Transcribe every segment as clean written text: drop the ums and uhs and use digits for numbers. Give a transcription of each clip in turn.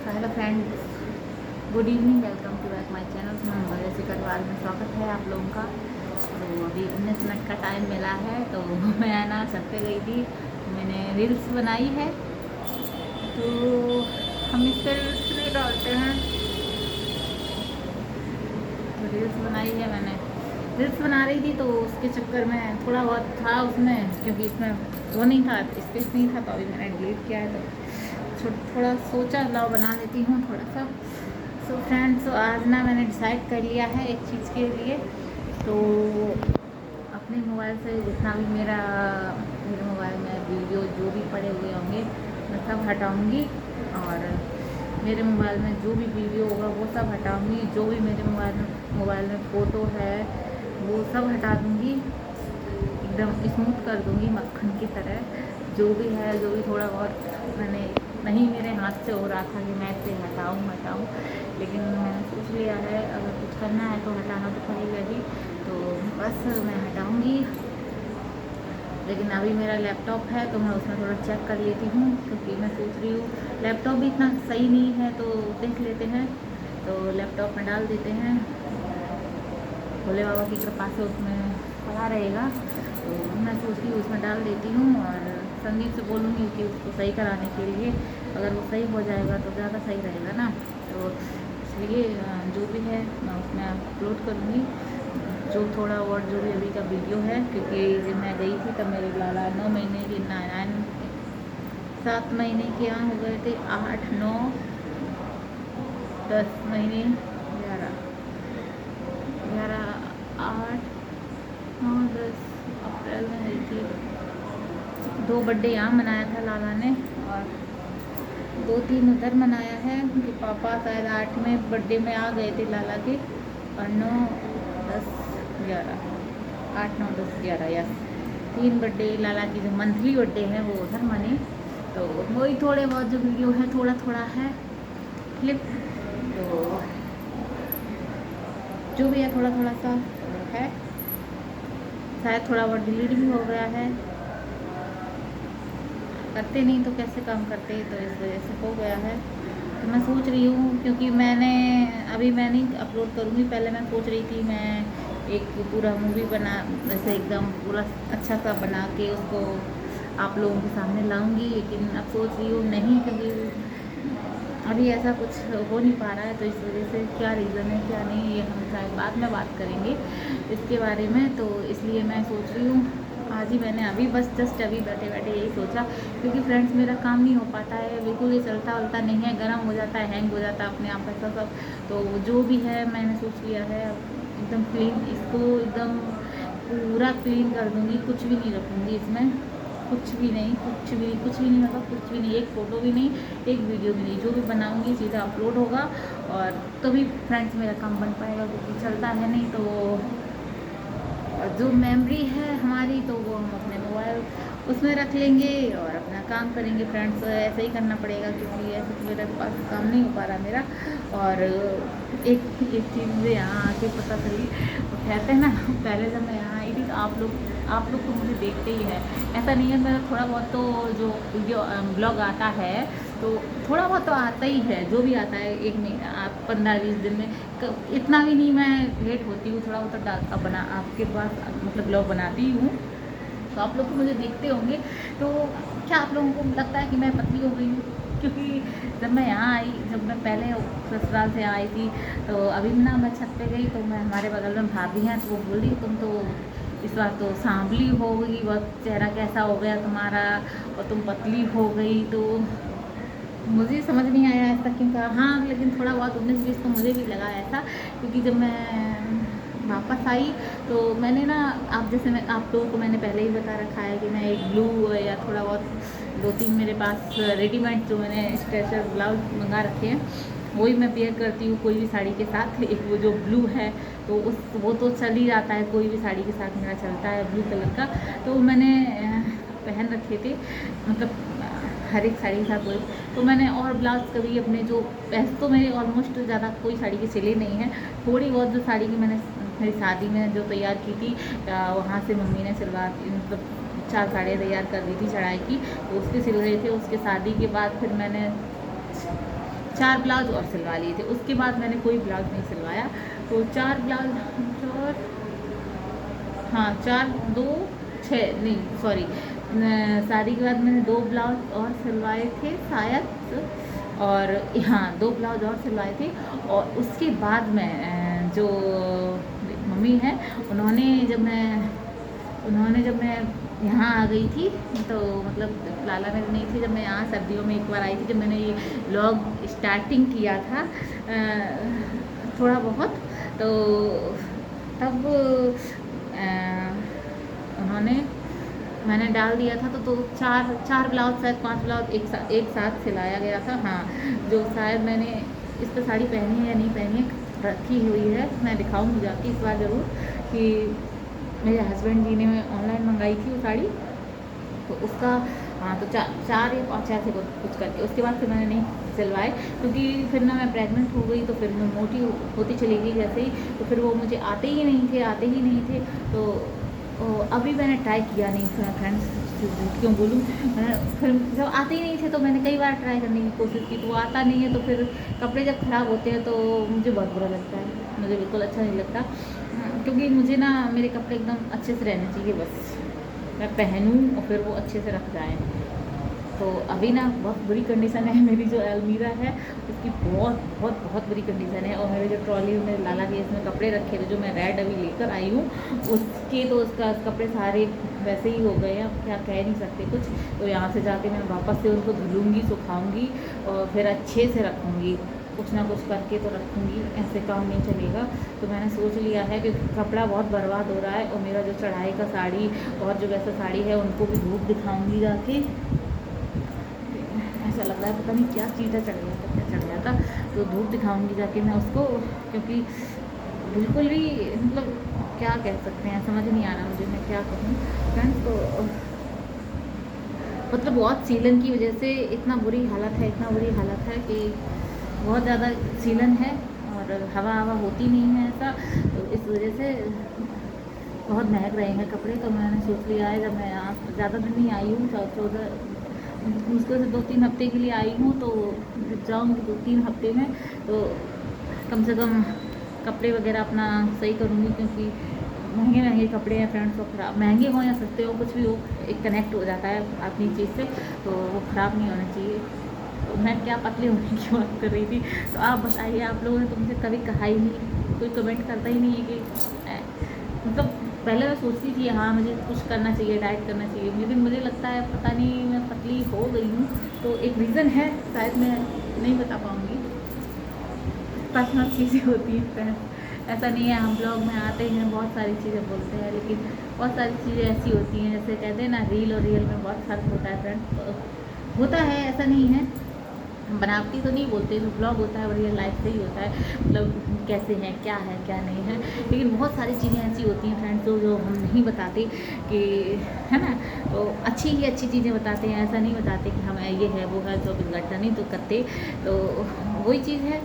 Hello friends, good evening. Welcome to back my channel. हमारे सिकरवाल में स्वागत है आप लोगों का। तो अभी 19 मिनट का टाइम मिला है, तो मैं ना छत पे गई थी, मैंने रील्स बनाई है। तो हम इस पर रील्स नहीं डालते हैं, तो रील्स बनाई है मैंने। रील्स बना रही थी तो उसके चक्कर में थोड़ा बहुत था उसमें, क्योंकि इसमें वो नहीं था, स्पेस नहीं था, तो अभी मैंने डिलीट किया है। तो थोड़ा सोचा लाओ बना लेती हूँ थोड़ा सा। सो फ्रेंड्स, आज ना मैंने डिसाइड कर लिया है एक चीज़ के लिए। तो अपने मोबाइल से जितना भी मेरे मोबाइल में वीडियो जो भी पड़े हुए होंगे मैं सब हटाऊँगी, और मेरे मोबाइल में जो भी वीडियो होगा वो सब हटाऊँगी। जो भी मेरे मोबाइल में फ़ोटो है वो सब हटा दूँगी, एकदम स्मूथ कर दूँगी मक्खन की तरह। जो भी है, जो भी थोड़ा बहुत मैंने नहीं मेरे हाथ से हो रहा था कि मैं इसे हटाऊँ, लेकिन मैंने सोच लिया है अगर कुछ करना है तो हटाना तो पड़ेगा ही। तो बस मैं हटाऊँगी। लेकिन अभी मेरा लैपटॉप है तो मैं उसमें थोड़ा चेक कर लेती हूँ, क्योंकि मैं सोच रही हूँ लैपटॉप भी इतना सही नहीं है, तो देख लेते हैं। तो लैपटॉप में डाल देते हैं, भोले बाबा की कृपा से उसमें पड़ा रहेगा। तो मैं सोच रही हूँ उसमें डाल देती हूँ, और संदीप से बोलूँगी कि उसको सही कराने के लिए। अगर वो सही हो जाएगा तो ज़्यादा सही रहेगा ना। तो इसलिए जो भी है मैं उसमें अपलोड करूँगी, जो थोड़ा और जो भी अभी का वीडियो है। क्योंकि जब मैं गई थी तब मेरे लाला 9 महीने के 7 महीने के यहाँ हो गए थे, 8 9 10 महीने 11 11 8 9 10 अप्रैल में गई थी। 2 बर्थडे यहाँ मनाया था लाला ने, और 2-3 उधर मनाया है। उनके पापा शायद 8वें बर्थडे में आ गए थे लाला के, और 9 10 11 8 9 10 11 यस 3 बर्थडे लाला की जो मंथली बर्थडे है वो उधर मने। तो वही थोड़े बहुत जो वीडियो है थोड़ा थोड़ा है क्लिप, तो जो भी है थोड़ा थोड़ा सा है। शायद थोड़ा बहुत डिलीट भी हो गया है, करते नहीं तो कैसे काम करते, तो इस वजह से हो गया है। तो मैं सोच रही हूँ, क्योंकि मैं नहीं अपलोड करूँगी। पहले मैं सोच रही थी मैं एक पूरा मूवी बना, जैसे एकदम पूरा अच्छा सा बना के उसको आप लोगों के सामने लाऊंगी, लेकिन अब सोच रही हूँ नहीं, क्योंकि अभी ऐसा कुछ हो नहीं पा रहा है। तो इस वजह से क्या रीज़न है क्या नहीं, ये हम शायद बाद में बात करेंगे इसके बारे में। तो इसलिए मैं सोच रही हूँ आज ही मैंने अभी बस जस्ट अभी बैठे बैठे यही सोचा, क्योंकि फ्रेंड्स मेरा काम नहीं हो पाता है बिल्कुल, ये चलता वलता नहीं है, गर्म हो जाता है, हैंग हो जाता है अपने आप ऐसा सब। तो जो भी है मैंने सोच लिया है एकदम क्लीन, इसको एकदम पूरा क्लीन कर दूँगी, कुछ भी नहीं रखूँगी इसमें, कुछ भी नहीं, मतलब कुछ भी नहीं, एक फ़ोटो भी नहीं, एक वीडियो भी नहीं। जो भी बनाऊँगी सीधा अपलोड होगा, और तभी फ्रेंड्स मेरा काम बन पाएगा, क्योंकि चलता है नहीं। तो जो मेमोरी है हमारी तो वो हम अपने मोबाइल उसमें रख लेंगे और अपना काम करेंगे फ्रेंड्स। ऐसे ही करना पड़ेगा, क्योंकि ऐसे तो मेरे पास काम नहीं हो पा रहा मेरा। और एक चीज़ मुझे यहाँ आके पता चली, वो कहते हैं ना, पहले जब मैं यहाँ आई थी तो आप लोग तो मुझे देखते ही हैं, ऐसा नहीं है। मेरा थोड़ा बहुत तो जो वीडियो ब्लॉग आता है तो थोड़ा बहुत तो आता ही है, जो भी आता है एक महीना आप 15-20 दिन में, इतना भी नहीं मैं लेट होती हूँ, थोड़ा बहुत तो बना आपके पास मतलब ब्लॉग बनाती हूँ। तो आप लोग तो मुझे देखते होंगे। तो क्या आप लोगों को लगता है कि मैं पतली हो गई हूँ? क्योंकि जब मैं यहाँ आई, जब मैं पहले ससुराल से आई थी, तो अभी ना मैं छत पे गई तो मैं, हमारे बगल में भाभी हैं, तो वो बोली तुम तो इस बार तो सांवली हो गई, बहुत चेहरा कैसा हो गया तुम्हारा, और तुम पतली हो गई। तो मुझे समझ नहीं आया ऐसा क्यों कहा। हाँ, लेकिन थोड़ा बहुत 19-20 तो मुझे भी लगा ऐसा, क्योंकि जब मैं वापस आई तो मैंने ना, आप जैसे मैं आप लोगों को मैंने पहले ही बता रखा है कि मैं एक ब्लू या थोड़ा बहुत 2-3 मेरे पास रेडीमेड जो मैंने स्ट्रेचर ब्लाउज मंगा रखे हैं, वही मैं वेयर करती हूँ कोई भी साड़ी के साथ। एक वो जो ब्लू है तो वो तो चल ही जाता है, कोई भी साड़ी के साथ मेरा चलता है ब्लू कलर का। तो मैंने पहन रखे थे, मतलब हर एक साड़ी के साथ वही। तो मैंने और ब्लाउज कभी अपने जो वैसे तो मेरे ऑलमोस्ट ज़्यादा कोई साड़ी के सिले नहीं हैं, थोड़ी बहुत जो साड़ी की मैंने मेरी शादी में जो तैयार की थी, वहाँ से मम्मी ने सिलवा मतलब 4 साड़ियाँ तैयार कर दी थी चढ़ाई की, तो उसके सिल रहे थे। उसके शादी के बाद फिर मैंने 4 ब्लाउज और सिलवा लिए थे। उसके बाद मैंने कोई ब्लाउज नहीं सिलवाया। तो 4 ब्लाउज, 4, हाँ 4, 2, 6 नहीं सॉरी, शादी के बाद मैंने 2 ब्लाउज और सिलवाए थे शायद, और हाँ 2 ब्लाउज और सिलवाए थे। और उसके बाद मैं जो मम्मी है उन्होंने जब मैं यहाँ आ गई थी, तो मतलब लाला में नहीं थी, जब मैं यहाँ सर्दियों में एक बार आई थी, जब मैंने ये व्लॉग स्टार्टिंग किया था थोड़ा बहुत, तो तब मैंने डाल दिया था। तो 4 ब्लाउज शायद 5 ब्लाउज एक साथ सिलाया गया था। हाँ, जो शायद मैंने इस पर साड़ी पहनी है या नहीं पहनी है, रखी हुई है, मैं दिखाऊंगी जाके इस बार ज़रूर, कि मेरे हस्बैंड जी ने ऑनलाइन मंगाई थी वो साड़ी, तो उसका हाँ तो 4 या 5 ऐसे कुछ करके उसके बाद फिर मैंने नहीं सिलवाए, क्योंकि फिर ना मैं प्रेग्नेंट हो गई, तो फिर मैं मोटी होती चली गई जैसे ही, तो फिर वो मुझे आते ही नहीं थे। तो अभी मैंने ट्राई किया नहीं फ्रेंड्स, क्यों बोलूँ, फिर जब आते ही नहीं थे तो मैंने कई बार ट्राई करने की कोशिश की, तो वो आता नहीं है, तो फिर कपड़े जब ख़राब होते हैं तो मुझे बहुत बुरा लगता है, मुझे बिल्कुल अच्छा नहीं लगता, क्योंकि मुझे ना मेरे कपड़े एकदम अच्छे से रहने चाहिए, बस मैं पहनूँ और फिर वो अच्छे से रख जाएँ। तो अभी ना बहुत बुरी कंडीशन है मेरी, जो अलमीरा है उसकी बहुत बुरी कंडीशन है। और मेरे जो ट्रॉली में लाला के इसमें कपड़े रखे थे, जो मैं रेड अभी लेकर आई हूँ, उसके तो उसका कपड़े सारे वैसे ही हो गए हैं, अब क्या कह नहीं सकते कुछ। तो यहाँ से जाके मैं वापस से उनको धुलूँगी, सुखाऊँगी और फिर अच्छे से रखूँगी, कुछ ना कुछ करके तो रखूँगी, ऐसे काम नहीं चलेगा। तो मैंने सोच लिया है कि कपड़ा बहुत बर्बाद हो रहा है, और मेरा जो चढ़ाई का साड़ी और जो वैसा साड़ी है उनको भी धूप दिखाऊँगी जाके। ऐसा लग रहा है पता नहीं क्या चीज़ चढ़ गया था, तो धूप दिखाऊंगी जाके मैं उसको, क्योंकि बिल्कुल भी मतलब क्या कह सकते हैं, समझ नहीं आ रहा मुझे मैं क्या कहूँ फ्रेंड्स। तो मतलब बहुत सीलन की वजह से इतना बुरी हालत है कि बहुत ज़्यादा सीलन है, और हवा होती नहीं है ऐसा, तो इस वजह से बहुत महक रहे हैं कपड़े। तो मैंने सोच लिया है, जब मैं यहाँ ज़्यादा दिन नहीं आई हूँ, 14 मुश्किल से 2-3 हफ्ते के लिए आई हूँ, तो जाऊँगी 2-3 हफ्ते में, तो कम से कम कपड़े वगैरह अपना सही करूँगी, क्योंकि महंगे कपड़े हैं फ्रेंड्स, तो ख़राब, महंगे हो या सस्ते हो कुछ भी हो, एक कनेक्ट हो जाता है अपनी चीज़ से, तो वो ख़राब नहीं होना चाहिए। तो मैं क्या पतली होने की बात कर रही थी, तो आप बताइए, आप लोगों ने तो मुझे कभी कहा ही नहीं, कोई कमेंट करता ही नहीं है कि मतलब पहले मैं सोचती थी हाँ मुझे कुछ करना चाहिए, डाइट करना चाहिए, लेकिन मुझे लगता है पता नहीं मैं पतली हो गई हूँ, तो एक रीज़न है, शायद मैं नहीं बता पाऊँगी, पर्सनल चीज़ें होती हैं फ्रेंड्स, ऐसा नहीं है। हम ब्लॉग में आते हैं बहुत सारी चीज़ें बोलते हैं, लेकिन बहुत सारी चीज़ें ऐसी होती हैं, जैसे कहते हैं ना, रील और रियल में बहुत फ़र्क होता है फ्रेंड्स, तो होता है, ऐसा नहीं है, बनावटी तो नहीं बोलते, जो ब्लॉग होता है वो रियल लाइफ से ही होता है, मतलब कैसे हैं, क्या है क्या नहीं है, लेकिन बहुत सारी चीज़ें ऐसी होती हैं फ्रेंड्स जो हम नहीं बताते, कि है ना, तो अच्छी चीज़ें बताते हैं, ऐसा नहीं बताते कि हम ये है वो है, 24 घंटा नहीं तो करते, तो वही चीज़ है।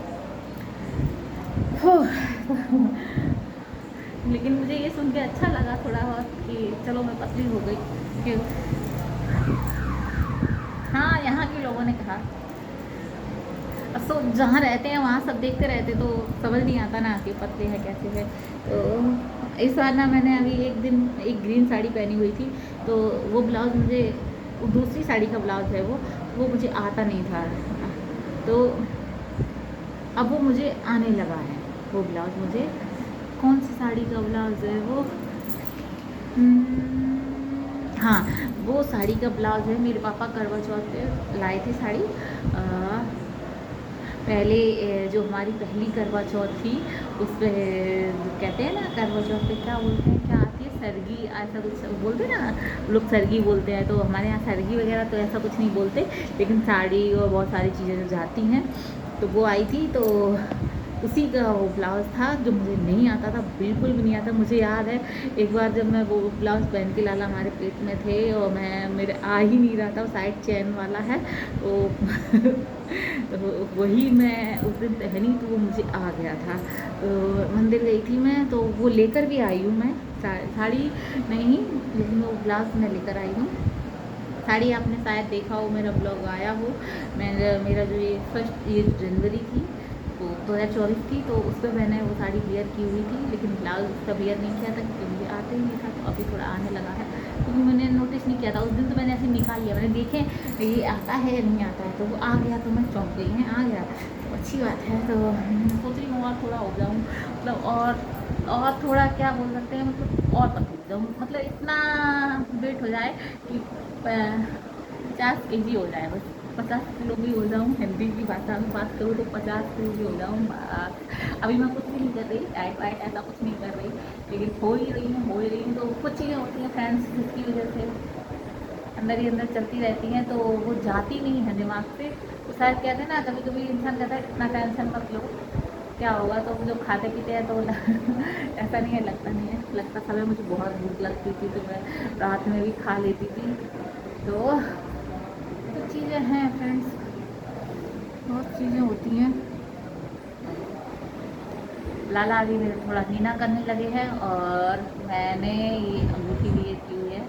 लेकिन मुझे ये सुन के अच्छा लगा थोड़ा बहुत, कि चलो मैं पतली हो गई, कि हाँ यहाँ के लोगों ने कहा, तो जहाँ रहते हैं वहाँ सब देखते रहते, तो समझ नहीं आता ना कि पतले हैं कैसे है। तो इस बार ना मैंने अभी एक दिन एक ग्रीन साड़ी पहनी हुई थी, तो वो ब्लाउज़ मुझे, दूसरी साड़ी का ब्लाउज़ है वो मुझे आता नहीं था, तो अब वो मुझे आने लगा है। वो ब्लाउज़ मुझे, कौन सी साड़ी का ब्लाउज़ है वो, हाँ वो साड़ी का ब्लाउज़ है, मेरे पापा करवा चौथ पे लाए थे साड़ी, पहले जो हमारी पहली करवा चौथ थी, उस पर कहते हैं ना करवा चौथ पे क्या बोलते हैं, क्या आती है, सरगी, ऐसा कुछ बोलते हैं ना लोग, सरगी बोलते हैं, तो हमारे यहाँ सरगी वगैरह तो ऐसा कुछ नहीं बोलते, लेकिन साड़ी और बहुत सारी चीज़ें जो जाती हैं, तो वो आई थी, तो उसी का वो ब्लाउज़ था जो मुझे नहीं आता था, बिल्कुल भी नहीं आता। मुझे याद है एक बार जब मैं वो ब्लाउज़ पहन के लाला हमारे पेट में थे, और मेरे आ ही नहीं रहा था, वो साइड चैन वाला है, तो वही मैं उस दिन पहनी, तो वो मुझे आ गया था। तो मंदिर गई थी मैं, तो वो लेकर भी आई हूँ मैं, साड़ी नहीं, लेकिन वो ब्लाउज़ मैं लेकर आई हूँ, साड़ी आपने शायद देखा हो, मेरा ब्लॉग आया हो। मेरा जो ये फर्स्ट ये जनवरी थी तो 2024 थी, तो उस पर मैंने वो साड़ी वियर की हुई थी, लेकिन ब्लाउज उसका वियर नहीं किया था क्योंकि मुझे आते ही नहीं था। तो अभी थोड़ा आने लगा है, क्योंकि मैंने नोटिस नहीं किया था उस दिन। तो मैंने ऐसे निकाल लिया, मैंने देखे ये आता है या नहीं आता है, तो वो आ गया तो मैं चौंक गई है, आ गया तो अच्छी बात है। तो सोच रही हूँ और थोड़ा हो जाऊँ, मतलब और थोड़ा क्या बोल सकते हैं, मतलब और पतली हो जाऊँ, मतलब इतना वेट हो जाए कि 50 kg हो जाए, बस 50 किलो भी हो जाऊँ। हिंदी की भाषा में बात करूँ तो 50 किलो भी हो जाऊँ बस। अभी मैं कुछ भी नहीं कर रही, डाइट वाइट ऐसा कुछ नहीं कर रही, लेकिन हो ही रही हूँ। तो कुछ चीज़ें होती हैं फ्रेंड्स जिसकी वजह से अंदर ही अंदर चलती रहती हैं, तो वो जाती नहीं है दिमाग से। तो शायद कहते हैं ना, कभी कभी इंसान कहता है इतना टेंशन मत लो, क्या होगा। तो जो खाते पीते हैं तो ऐसा नहीं है, लगता समय मुझे बहुत भूख लगती थी तो मैं रात में भी खा लेती थी। तो चीज़ें हैं फ्रेंड्स, बहुत चीज़ें होती हैं। लाला अभी मेरे थोड़ा नीना करने लगे हैं, और मैंने ये अंगूठी लिए की हुई है।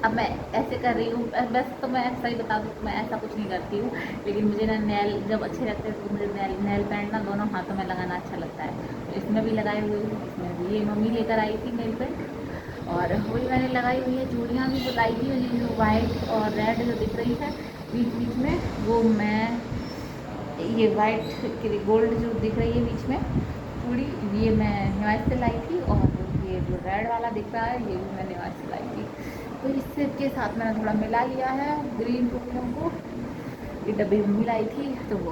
अब मैं ऐसे कर रही हूँ, बस तो मैं सही बता दूँ तो मैं ऐसा कुछ नहीं करती हूँ, लेकिन मुझे ना नेल जब अच्छे लगते हैं तो मुझे नेल पेंट ना दोनों हाथों में लगाना अच्छा लगता है। तो इसमें भी लगाए हुए हूँ, इसमें भी। ये मम्मी लेकर आई थी नेल पेंट, और वही मैंने लगाई हुई है। चूड़ियाँ भी बुलाई थी, ये जो वाइट और रेड जो दिख रही है बीच बीच में, वो मैं ये वाइट गोल्ड जो दिख रही है बीच में चूड़ी, ये मैं निवास से लाई थी। और ये जो रेड वाला दिख रहा है ये भी मैं निवास से लाई थी। तो इससे के साथ मैंने थोड़ा मिला लिया है ग्रीन टुकड़ों को। ये डब्बी मम्मी लाई थी, तो वो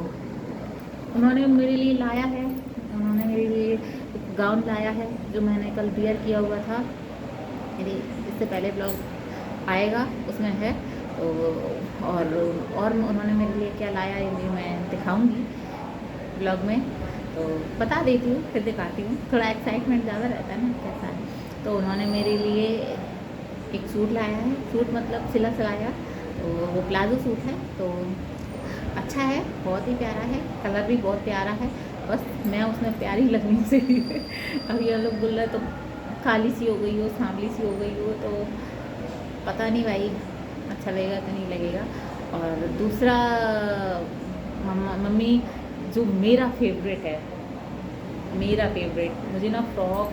उन्होंने मेरे लिए लाया है। उन्होंने मेरे लिए एक गाउन लाया है जो मैंने कल वियर किया हुआ था, मेरी इससे पहले ब्लॉग आएगा उसमें है। तो और उन्होंने मेरे लिए क्या लाया ये भी मैं दिखाऊंगी ब्लॉग में, तो बता देती हूँ, फिर दिखाती हूँ। थोड़ा एक्साइटमेंट ज़्यादा रहता है ना कैसा है। तो उन्होंने मेरे लिए एक सूट लाया है, सूट मतलब सिला सिलाया, तो वो प्लाजो सूट है। तो अच्छा है, बहुत ही प्यारा है, कलर भी बहुत प्यारा है। बस मैं उसमें प्यारी लगने से अभी ये लोग बोल रहे तो काली सी हो गई हो, सांवली सी हो गई हो, तो पता नहीं भाई अच्छा लगेगा कि नहीं लगेगा। और दूसरा मम्मी जो मेरा फेवरेट है, मेरा फेवरेट, मुझे ना फ्रॉक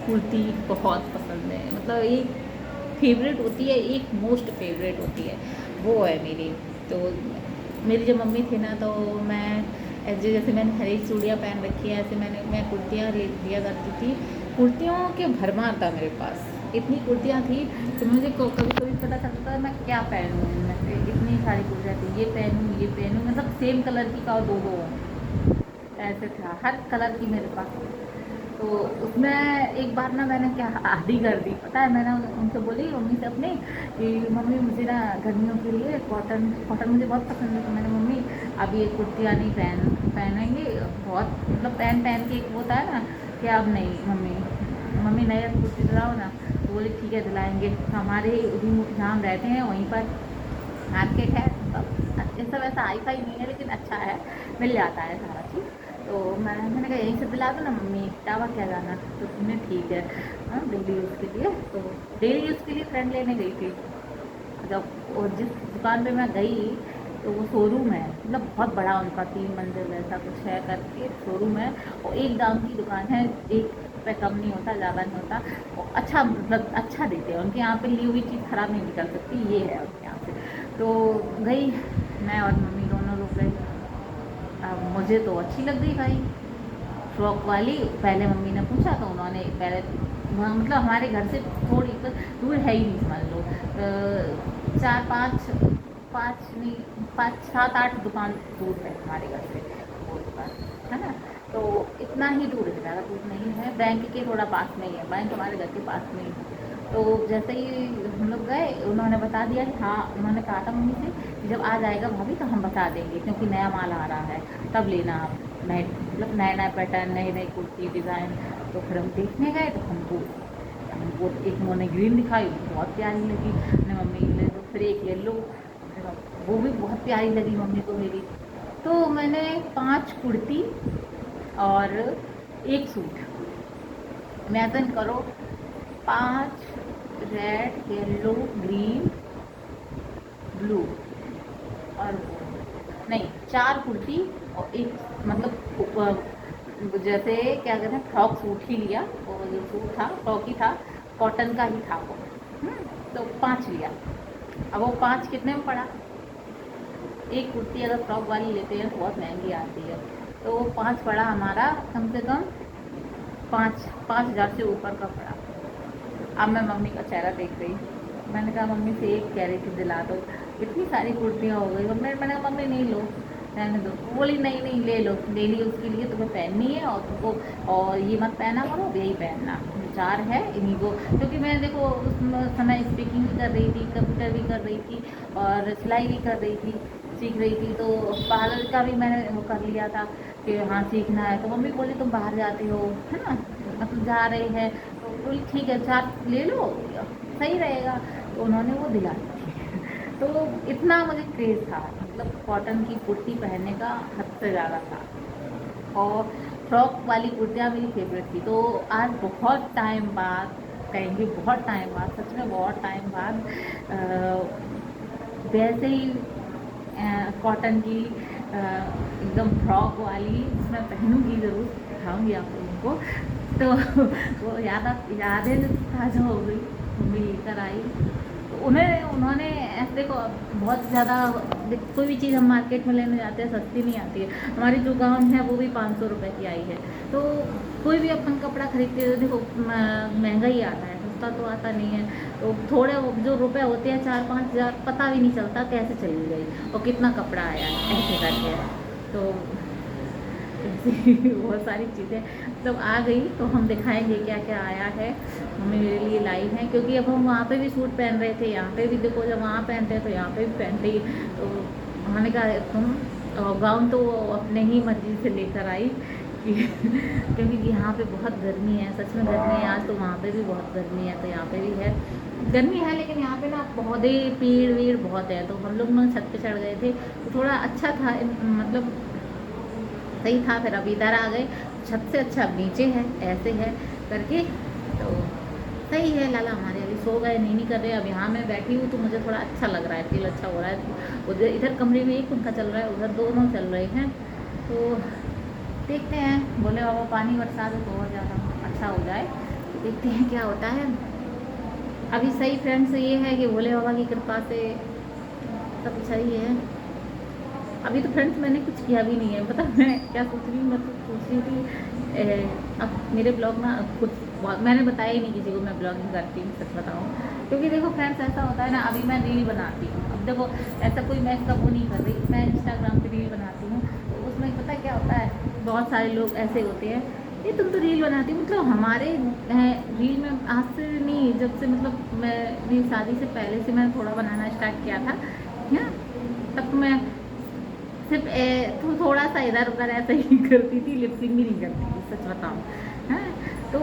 कुर्ती बहुत पसंद है। मतलब एक फेवरेट होती है, एक मोस्ट फेवरेट होती है, वो है मेरी। तो मेरी जब मम्मी थी ना, तो मैं ऐसे जैसे मैंने हर एक चूड़ियाँ पहन रखी है, ऐसे मैं कुर्तियाँ ले लिया करती थी। कुर्तियों के भरमार था मेरे पास, इतनी कुर्तियाँ थी तो मुझे कभी कभी पता चलता था मैं क्या पहनूँ इनमें से। इतनी सारी कुर्तियाँ थी, ये पहनूँ, मतलब सेम कलर की का दो ऐसे था, हर कलर की मेरे पास। तो उसमें एक बार ना मैंने क्या आधी कर दी पता है। मैंने उनसे बोली मम्मी से अपने कि मम्मी मुझे ना गर्मियों के लिए कॉटन मुझे बहुत पसंद है। तो मैंने मम्मी अभी एक कुर्तियाँ नहीं पहनेंगे, बहुत मतलब पहन के एक होता है ना कि अब नहीं मम्मी नया कुर्ती दिलाओ ना। तो बोली ठीक है दिलाएंगे। हमारे जहाँ हम रहते हैं वहीं पर मार्केट है, मतलब ऐसा वैसा हाई फाई नहीं है, लेकिन अच्छा है, मिल जाता है सारा चीज़। तो मैंने कहा यहीं से दिला दो ना मम्मी, टावा क्या जाना। तो तुमने ठीक है, हाँ डेली यूज़ के लिए। तो डेली यूज़ के लिए फ्रेंड लेने गई थी जब, और जिस दुकान पे मैं गई तो वो शोरूम है, मतलब बहुत बड़ा उनका 3 मंजिल ऐसा कुछ है करके शोरूम है। और एक दाम की दुकान है, एक रुपये कम नहीं होता, ज़्यादा नहीं होता। और अच्छा मतलब अच्छा देते हैं उनके यहाँ पे, ली हुई चीज़ ख़राब नहीं निकल सकती, ये है उनके यहाँ से। तो गई मैं और मम्मी दोनों लोग गए। अब मुझे तो अच्छी लग गई भाई फ्रॉक वाली। पहले मम्मी ने पूछा तो उन्होंने पहले वहाँ मतलब हमारे घर से थोड़ी तो दूर है ही नहीं समझ लो, 5 7 8 दुकान दूर है हमारे घर से वो दुकान, है ना। तो इतना ही दूर है, ज़्यादा दूर नहीं है। बैंक के थोड़ा पास में ही है, बैंक हमारे घर के पास में ही है। तो जैसे ही हम लोग गए उन्होंने बता दिया कि हाँ, उन्होंने कहा था मम्मी से कि जब आ जाएगा भाभी तो हम बता देंगे, क्योंकि नया माल आ रहा है तब लेना आप, नए मतलब नया पैटर्न, नई कुर्ती डिज़ाइन। तो फिर हम देखने गए तो हमको एक उन्होंने ग्रीन दिखाई, बहुत प्यारी लगी। मैंने मम्मी ले तो फिर एक येलो, वो भी बहुत प्यारी लगी मम्मी को मेरी। तो मैंने 5 कुर्ती और 1 सूट, इमेजिन करो 5 रेड, येलो, ग्रीन, ब्लू और नहीं 4 कुर्ती और एक मतलब जैसे क्या कहते हैं फ्रॉक सूट ही लिया, और जो सूट था फ्रॉक ही था, कॉटन का ही था वो। तो 5 लिया। अब वो 5 कितने में पड़ा? एक कुर्ती अगर फ्रॉक वाली लेते हैं तो बहुत महंगी आती है, तो वो 5 पड़ा हमारा कम से कम 5,000 से ऊपर का पड़ा। अब मैं मम्मी का चेहरा देख रही, मैंने कहा मम्मी से एक कैरेट दिला दो, इतनी सारी कुर्तियाँ हो गई। मैंने कहा मम्मी नहीं लो, रहने दो। बोली नहीं नहीं ले लो, डेली उसके लिए तुम्हें पहननी है और तुमको, और ये मत पहना करो, यही पहनना। 4 है इन्हीं को, क्योंकि मैं देखो उस समय स्पीकिंग भी कर रही थी, कंप्यूटर भी कर रही थी और सिलाई भी कर रही थी, सीख रही थी। तो पार्लर का भी मैंने वो कर लिया था कि हाँ सीखना है। तो मम्मी बोली तुम बाहर जाती हो, है ना, मतलब जा रहे हैं, तो बोली ठीक है 4 ले लो, सही रहेगा। तो उन्होंने वो दिला दी। तो इतना मुझे क्रेज़ था, मतलब कॉटन की कुर्ती पहनने का हद से ज़्यादा था, और फ्रॉक वाली कुर्तियाँ मेरी फेवरेट थी। तो आज बहुत टाइम बाद, कहेंगे बहुत टाइम बाद, सच में बहुत टाइम बाद वैसे ही कॉटन की एकदम फ्रॉक वाली मैं पहनूंगी, ज़रूर दिखाऊंगी आप लोगों को। तो वो यादें जो ताज़ा हो गई, मम्मी लेकर आई। तो उन्होंने ऐसे देखो बहुत ज़्यादा, कोई भी चीज़ हम मार्केट में लेने जाते हैं सस्ती नहीं आती है। हमारी जो गाउन है वो भी 500 रुपये की आई है। तो कोई भी अपन कपड़ा खरीदते हैं देखो महंगा ही आता है, सस्ता तो आता नहीं है। तो थोड़े जो रुपए होते हैं 4-5 हज़ार, पता भी नहीं चलता कैसे चली गई और कितना कपड़ा आया है ऐसे करके। तो ऐसी बहुत सारी चीज़ें मतलब आ गई, तो हम दिखाएंगे क्या क्या आया है। मम्मी मेरे लिए लाई हैं, क्योंकि अब हम वहाँ पे भी सूट पहन रहे थे, यहाँ पे भी देखो जब वहाँ पहनते हैं तो यहाँ पे भी पहनते ही। तो उन्होंने कहा तुम गाउन तो अपने ही मर्जी से लेकर आई क्योंकि यहाँ पे बहुत गर्मी है, सच में गर्मी है आज। तो वहाँ पे भी बहुत गर्मी है, तो यहाँ पे भी है गर्मी है, लेकिन यहाँ पे ना पौधे पेड़ वेड़ बहुत है। तो हम लोग ना छत पे चढ़ गए थे, तो थोड़ा अच्छा था, मतलब सही था। फिर अब इधर आ गए, छत से अच्छा अब नीचे है, ऐसे है करके। तो सही है। लाला हमारे अभी सो गए, नहीं कर रहे। अब यहाँ मैं बैठी हूँ तो मुझे थोड़ा अच्छा लग रहा है, फील अच्छा हो रहा है। उधर इधर कमरे में एक पंखा चल रहा है, उधर दोनों चल रहे हैं। तो देखते हैं, बोले बाबा पानी बरसा दो तो और ज़्यादा अच्छा हो जाए। तो देखते हैं क्या होता है। अभी सही फ्रेंड्स ये है कि भोले बाबा की कृपा से सब सही है। अभी तो फ्रेंड्स मैंने कुछ किया भी नहीं है, पता मैं क्या सोच रही हूँ। मैं तो सोच रही थी अब मेरे ब्लॉग ना खुद, मैंने बताया ही नहीं किसी को मैं ब्लॉगिंग करती हूँ, सच बताऊँ। क्योंकि देखो फ्रेंड्स ऐसा होता है ना, अभी मैं रील बनाती हूँ। अब देखो ऐसा कोई मैं इसका वो नहीं कर रही, मैं इंस्टाग्राम पर रील बनाती हूँ। तो उसमें पता क्या होता है, बहुत सारे लोग ऐसे होते हैं, ये तुम तो रील बनाती हो। मतलब हमारे रील में आज से नहीं, जब से मतलब मेरी शादी से पहले से मैं थोड़ा बनाना स्टार्ट किया था, है ना, तब तो मैं सिर्फ तो थोड़ा सा इधर उधर ऐसा ही करती थी, लिपसिंग भी नहीं करती थी, सच बताऊँ। हैं तो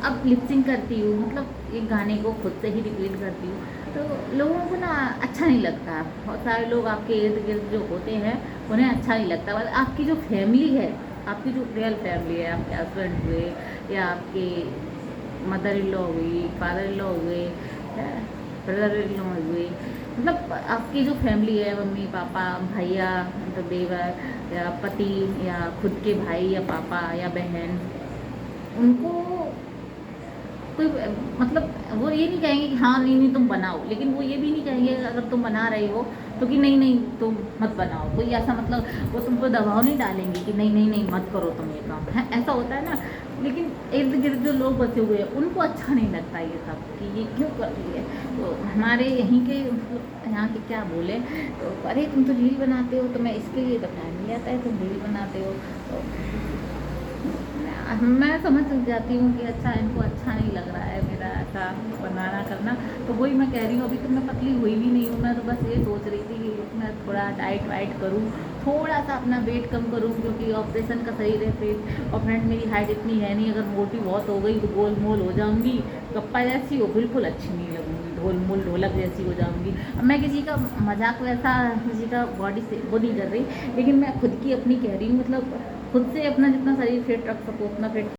अब लिपसिंग करती हूँ, मतलब एक गाने को खुद से ही रिपीट करती हूँ। तो लोगों को ना अच्छा नहीं लगता। बहुत सारे लोग आपके इर्द गिर्द जो होते हैं उन्हें अच्छा नहीं लगता। बस आपकी जो फैमिली है, आपकी जो रियल फैमिली है, आपके हस्बैंड हुए या आपके मदर इन लॉ हुई, फादर इन लॉ हुए, ब्रदर इन लॉ हुए, मतलब आपकी जो फैमिली है, मम्मी पापा भैया मतलब देवर या पति या खुद के भाई या पापा या बहन, उनको कोई मतलब वो ये नहीं कहेंगे कि हाँ नहीं नहीं तुम बनाओ, लेकिन वो ये भी नहीं कहेंगे अगर तुम बना रहे हो तो कि नहीं नहीं तुम मत बनाओ। कोई ऐसा मतलब वो तुमको दबाव नहीं डालेंगे कि नहीं नहीं नहीं मत करो तुम ये काम, है ऐसा होता है ना। लेकिन इर्द गिर्द जो लोग बचे हुए हैं उनको अच्छा नहीं लगता ये सब कि ये क्यों कर रही है। तो हमारे यहीं के मतलब यहाँ के क्या बोले, तो अरे तुम तो रील बनाते हो, तो मैं इसके लिए तो टाइम नहीं आता है, तुम रील बनाते हो। तो मैं समझ जाती हूँ कि अच्छा इनको अच्छा नहीं लग रहा है मेरा ऐसा बनाना करना। तो वही मैं कह रही हूँ, अभी तो मैं पतली हुई भी नहीं हूँ। मैं तो बस ये सोच रही थी कि मैं थोड़ा डाइट वाइट करूँ, थोड़ा सा अपना वेट कम करूँ, क्योंकि ऑपरेशन का शरीर है पेट। और फ्रेंड मेरी हाइट इतनी है नहीं, अगर मोटी बहुत हो गई तो गोल मोल हो जाऊँगी, गप्पा जैसी हो बिल्कुल अच्छी नहीं लगूँगी, ढोल मोल ढोलक जैसी हो जाऊँगी। अब मैं किसी का मजाक वैसा किसी का बॉडी से वो नहीं कर रही, लेकिन मैं खुद की अपनी कह रही हूँ। मतलब खुद से अपना जितना शरीर फिट रख सको उतना फिट